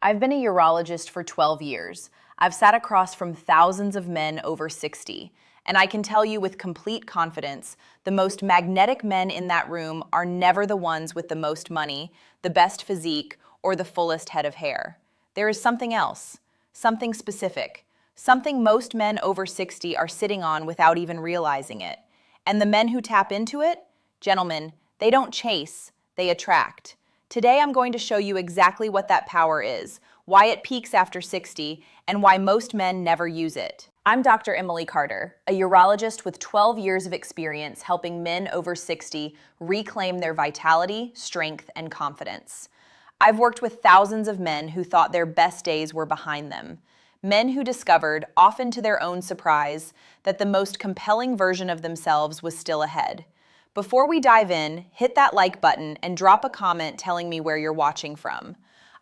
I've been a urologist for 12 years. I've sat across from thousands of men over 60, and I can tell you with complete confidence, the most magnetic men in that room are never the ones with the most money, the best physique, or the fullest head of hair. There is something else, something specific, something most men over 60 are sitting on without even realizing it. And the men who tap into it? Gentlemen, they don't chase, they attract. Today I'm going to show you exactly what that power is, why it peaks after 60, and why most men never use it. I'm Dr. Jocelyn Carter, a urologist with 12 years of experience helping men over 60 reclaim their vitality, strength, and confidence. I've worked with thousands of men who thought their best days were behind them. Men who discovered, often to their own surprise, that the most compelling version of themselves was still ahead. Before we dive in, hit that like button and drop a comment telling me where you're watching from.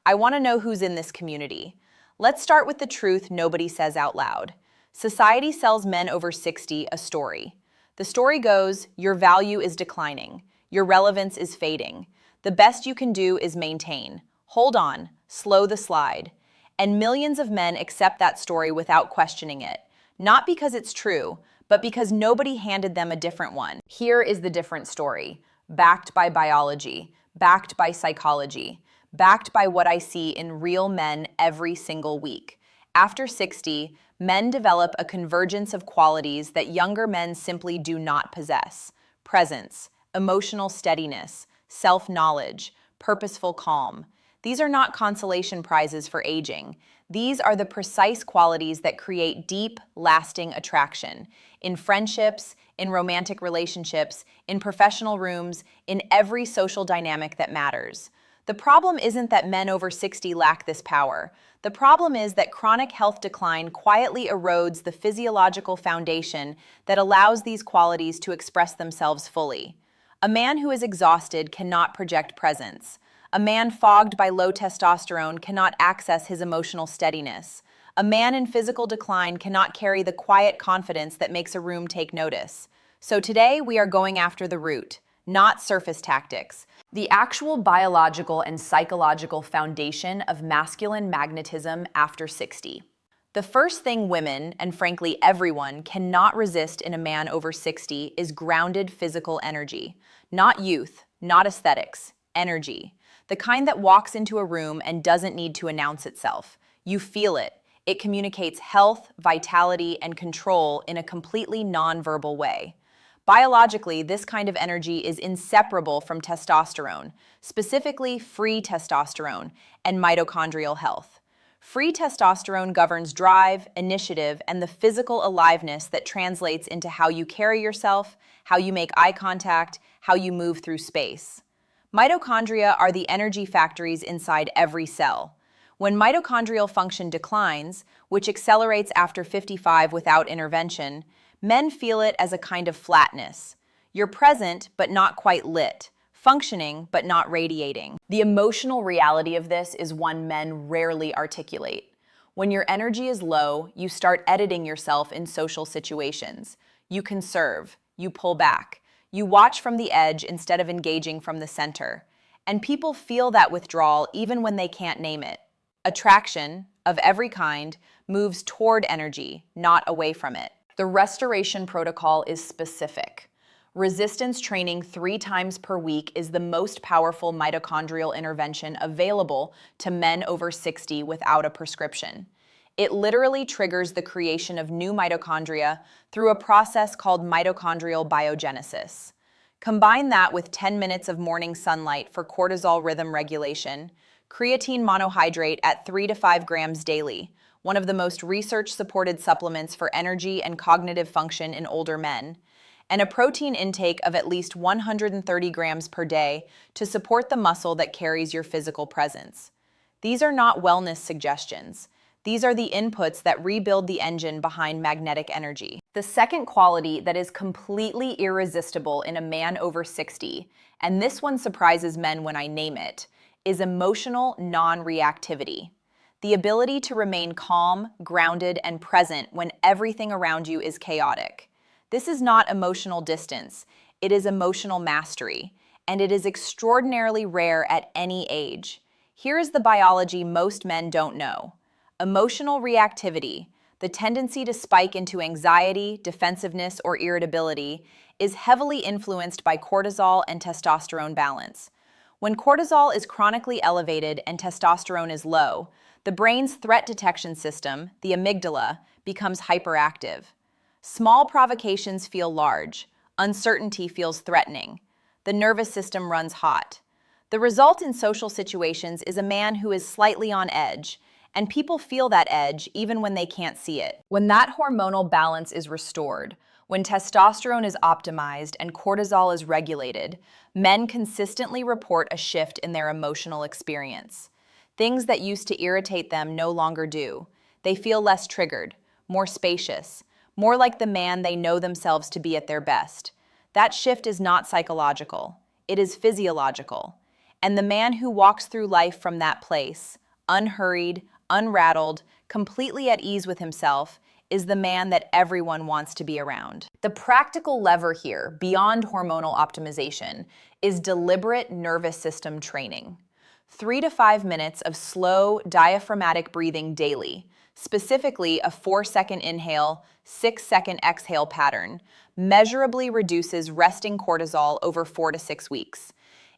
I want to know who's in this community. Let's start with the truth nobody says out loud. Society sells men over 60 a story. The story goes, your value is declining. Your relevance is fading. The best you can do is maintain. Hold on, slow the slide. And millions of men accept that story without questioning it. Not because it's true, but because nobody handed them a different one. Here is the different story, backed by biology, backed by psychology, backed by what I see in real men every single week. After 60, men develop a convergence of qualities that younger men simply do not possess. Presence, emotional steadiness, self-knowledge, purposeful calm. These are not consolation prizes for aging. These are the precise qualities that create deep, lasting attraction in friendships, in romantic relationships, in professional rooms, in every social dynamic that matters. The problem isn't that men over 60 lack this power. The problem is that chronic health decline quietly erodes the physiological foundation that allows these qualities to express themselves fully. A man who is exhausted cannot project presence. A man fogged by low testosterone cannot access his emotional steadiness. A man in physical decline cannot carry the quiet confidence that makes a room take notice. So today we are going after the root, not surface tactics, the actual biological and psychological foundation of masculine magnetism after 60. The first thing women, and frankly everyone, cannot resist in a man over 60 is grounded physical energy. Not youth, not aesthetics, energy. The kind that walks into a room and doesn't need to announce itself. You feel it. It communicates health, vitality, and control in a completely non-verbal way. Biologically, this kind of energy is inseparable from testosterone, specifically free testosterone and mitochondrial health. Free testosterone governs drive, initiative, and the physical aliveness that translates into how you carry yourself, how you make eye contact, how you move through space. Mitochondria are the energy factories inside every cell. When mitochondrial function declines, which accelerates after 55 without intervention, men feel it as a kind of flatness. You're present, but not quite lit. Functioning, but not radiating. The emotional reality of this is one men rarely articulate. When your energy is low, you start editing yourself in social situations. You conserve, you pull back. You watch from the edge instead of engaging from the center. And people feel that withdrawal even when they can't name it. Attraction, of every kind, moves toward energy, not away from it. The restoration protocol is specific. Resistance training 3 times per week is the most powerful mitochondrial intervention available to men over 60 without a prescription. It literally triggers the creation of new mitochondria through a process called mitochondrial biogenesis. Combine that with 10 minutes of morning sunlight for cortisol rhythm regulation, creatine monohydrate at 3 to 5 grams daily, one of the most research-supported supplements for energy and cognitive function in older men, and a protein intake of at least 130 grams per day to support the muscle that carries your physical presence. These are not wellness suggestions. These are the inputs that rebuild the engine behind magnetic energy. The second quality that is completely irresistible in a man over 60, and this one surprises men when I name it, is emotional non-reactivity. The ability to remain calm, grounded, and present when everything around you is chaotic. This is not emotional distance, it is emotional mastery, and it is extraordinarily rare at any age. Here is the biology most men don't know. Emotional reactivity, the tendency to spike into anxiety, defensiveness, or irritability, is heavily influenced by cortisol and testosterone balance. When cortisol is chronically elevated and testosterone is low, the brain's threat detection system, the amygdala, becomes hyperactive. Small provocations feel large. Uncertainty feels threatening. The nervous system runs hot. The result in social situations is a man who is slightly on edge, and people feel that edge even when they can't see it. When that hormonal balance is restored, when testosterone is optimized and cortisol is regulated, men consistently report a shift in their emotional experience. Things that used to irritate them no longer do. They feel less triggered, more spacious, more like the man they know themselves to be at their best. That shift is not psychological, it is physiological. And the man who walks through life from that place, unhurried, unrattled, completely at ease with himself, is the man that everyone wants to be around. The practical lever here, beyond hormonal optimization, is deliberate nervous system training. 3 to 5 minutes of slow, diaphragmatic breathing daily, specifically a 4-second inhale, 6-second exhale pattern, measurably reduces resting cortisol over 4 to 6 weeks.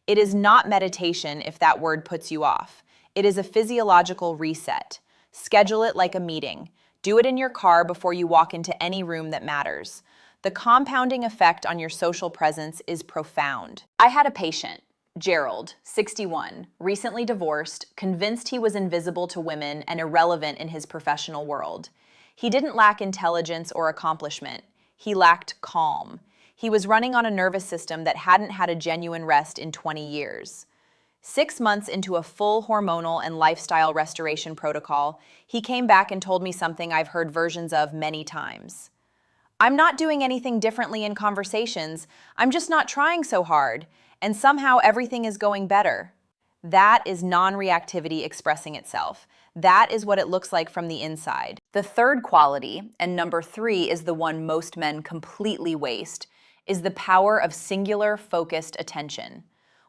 It is not meditation if that word puts you off. It is a physiological reset. Schedule it like a meeting. Do it in your car before you walk into any room that matters. The compounding effect on your social presence is profound. I had a patient, Gerald, 61, recently divorced, convinced he was invisible to women and irrelevant in his professional world. He didn't lack intelligence or accomplishment. He lacked calm. He was running on a nervous system that hadn't had a genuine rest in 20 years. 6 months into a full hormonal and lifestyle restoration protocol, he came back and told me something I've heard versions of many times. I'm not doing anything differently in conversations, I'm just not trying so hard, and somehow everything is going better. That is non-reactivity expressing itself. That is what it looks like from the inside. The third quality, and number 3 is the one most men completely waste, is the power of singular, focused attention.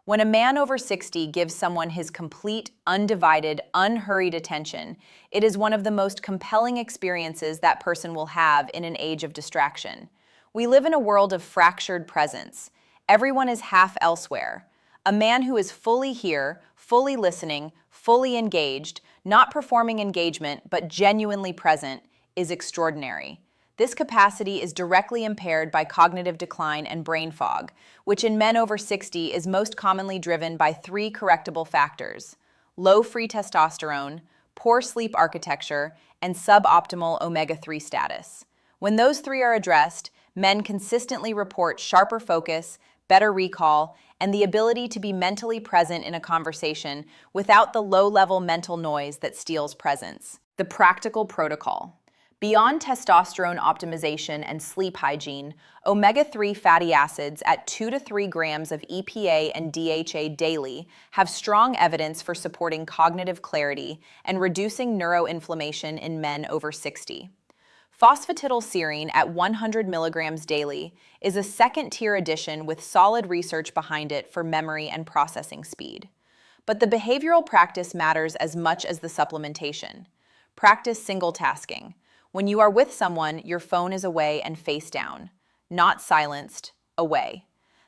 When a man over 60 gives someone his complete, undivided, unhurried attention, it is one of the most compelling experiences that person will have in an age of distraction. We live in a world of fractured presence. Everyone is half elsewhere. A man who is fully here, fully listening, fully engaged, not performing engagement, but genuinely present, is extraordinary. This capacity is directly impaired by cognitive decline and brain fog, which in men over 60 is most commonly driven by 3 correctable factors: low free testosterone, poor sleep architecture, and suboptimal omega-3 status. When those 3 are addressed, men consistently report sharper focus, better recall, and the ability to be mentally present in a conversation without the low-level mental noise that steals presence. The practical protocol. Beyond testosterone optimization and sleep hygiene, omega-3 fatty acids at 2 to 3 grams of EPA and DHA daily have strong evidence for supporting cognitive clarity and reducing neuroinflammation in men over 60. Phosphatidylserine at 100 milligrams daily is a second-tier addition with solid research behind it for memory and processing speed. But the behavioral practice matters as much as the supplementation. Practice single tasking. When you are with someone, your phone is away and face down, not silenced, away.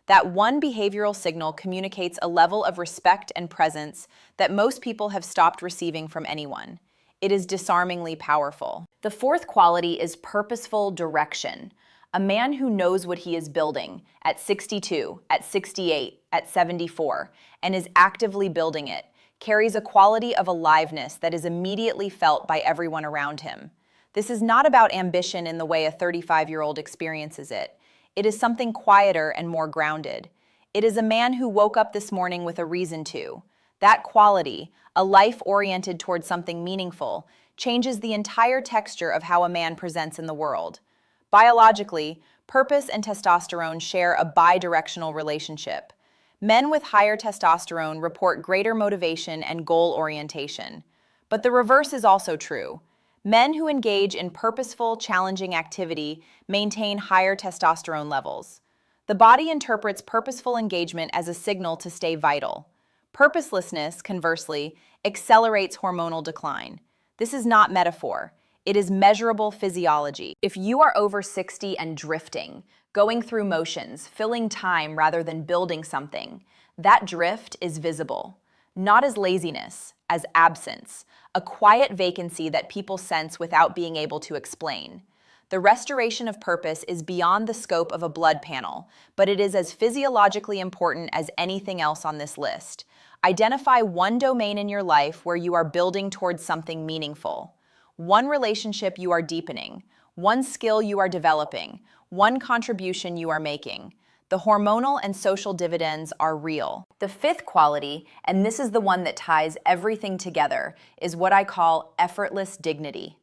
That one behavioral signal communicates a level of respect and presence that most people have stopped receiving from anyone. It is disarmingly powerful. The fourth quality is purposeful direction. A man who knows what he is building at 62, at 68, at 74, and is actively building it, carries a quality of aliveness that is immediately felt by everyone around him. This is not about ambition in the way a 35-year-old experiences it. It is something quieter and more grounded. It is a man who woke up this morning with a reason to. That quality, a life oriented toward something meaningful, changes the entire texture of how a man presents in the world. Biologically, purpose and testosterone share a bi-directional relationship. Men with higher testosterone report greater motivation and goal orientation. But the reverse is also true. Men who engage in purposeful, challenging activity maintain higher testosterone levels. The body interprets purposeful engagement as a signal to stay vital. Purposelessness, conversely, accelerates hormonal decline. This is not metaphor. It is measurable physiology. If you are over 60 and drifting, going through motions, filling time rather than building something, that drift is visible. Not as laziness, as absence, a quiet vacancy that people sense without being able to explain. The restoration of purpose is beyond the scope of a blood panel, but it is as physiologically important as anything else on this list. Identify one domain in your life where you are building towards something meaningful. One relationship you are deepening, one skill you are developing, one contribution you are making. The hormonal and social dividends are real. The fifth quality, and this is the one that ties everything together, is what I call effortless dignity.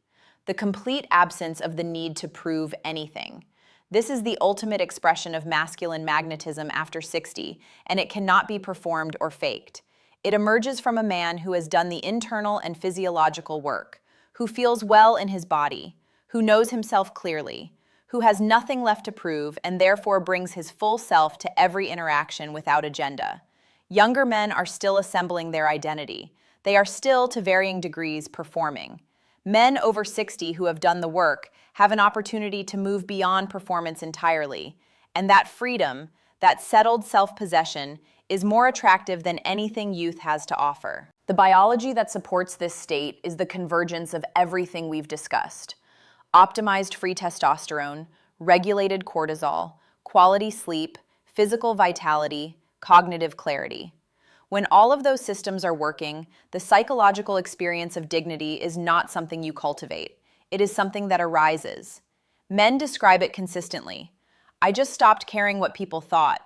The complete absence of the need to prove anything. This is the ultimate expression of masculine magnetism after 60, and it cannot be performed or faked. It emerges from a man who has done the internal and physiological work, who feels well in his body, who knows himself clearly, who has nothing left to prove and therefore brings his full self to every interaction without agenda. Younger men are still assembling their identity. They are still, to varying degrees, performing. Men over 60 who have done the work have an opportunity to move beyond performance entirely, and that freedom, that settled self-possession, is more attractive than anything youth has to offer. The biology that supports this state is the convergence of everything we've discussed. Optimized free testosterone, regulated cortisol, quality sleep, physical vitality, cognitive clarity. When all of those systems are working, the psychological experience of dignity is not something you cultivate. It is something that arises. Men describe it consistently. I just stopped caring what people thought.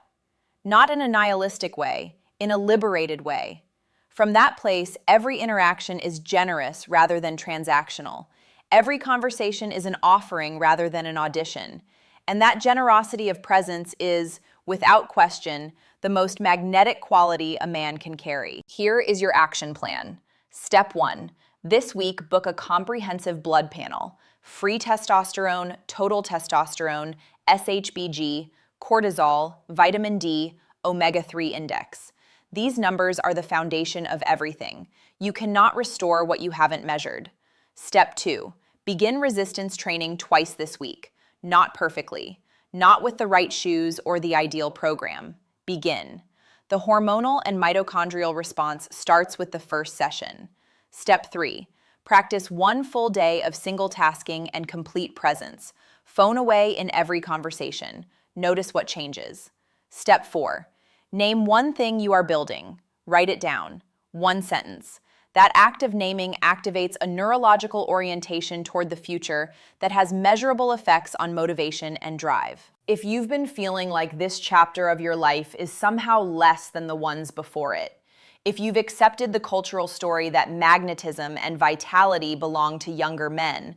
Not in a nihilistic way, in a liberated way. From that place, every interaction is generous rather than transactional. Every conversation is an offering rather than an audition. And that generosity of presence is, without question, the most magnetic quality a man can carry. Here is your action plan. Step 1. This week, book a comprehensive blood panel. Free testosterone, total testosterone, SHBG, cortisol, vitamin D, omega-3 index. These numbers are the foundation of everything. You cannot restore what you haven't measured. Step 2. Begin resistance training twice this week. Not perfectly. Not with the right shoes or the ideal program. Begin. The hormonal and mitochondrial response starts with the first session. Step 3. Practice one full day of single tasking and complete presence. Phone away in every conversation. Notice what changes. Step 4. Name one thing you are building. Write it down. One sentence. That act of naming activates a neurological orientation toward the future that has measurable effects on motivation and drive. If you've been feeling like this chapter of your life is somehow less than the ones before it, if you've accepted the cultural story that magnetism and vitality belong to younger men,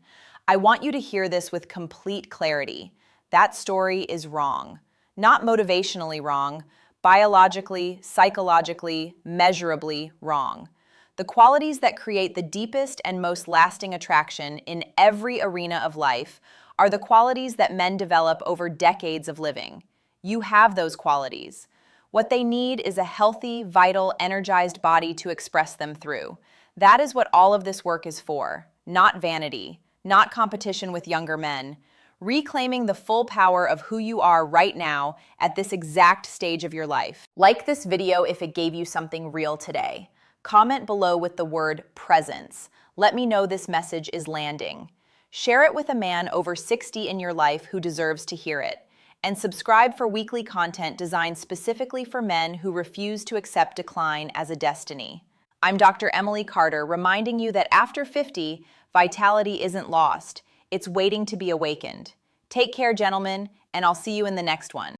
I want you to hear this with complete clarity. That story is wrong. Not motivationally wrong, biologically, psychologically, measurably wrong. The qualities that create the deepest and most lasting attraction in every arena of life are the qualities that men develop over decades of living. You have those qualities. What they need is a healthy, vital, energized body to express them through. That is what all of this work is for. Not vanity, not competition with younger men. Reclaiming the full power of who you are right now at this exact stage of your life. Like this video if it gave you something real today. Comment below with the word presence. Let me know this message is landing. Share it with a man over 60 in your life who deserves to hear it. And subscribe for weekly content designed specifically for men who refuse to accept decline as a destiny. I'm Dr. Emily Carter, reminding you that after 50, vitality isn't lost. It's waiting to be awakened. Take care, gentlemen, and I'll see you in the next one.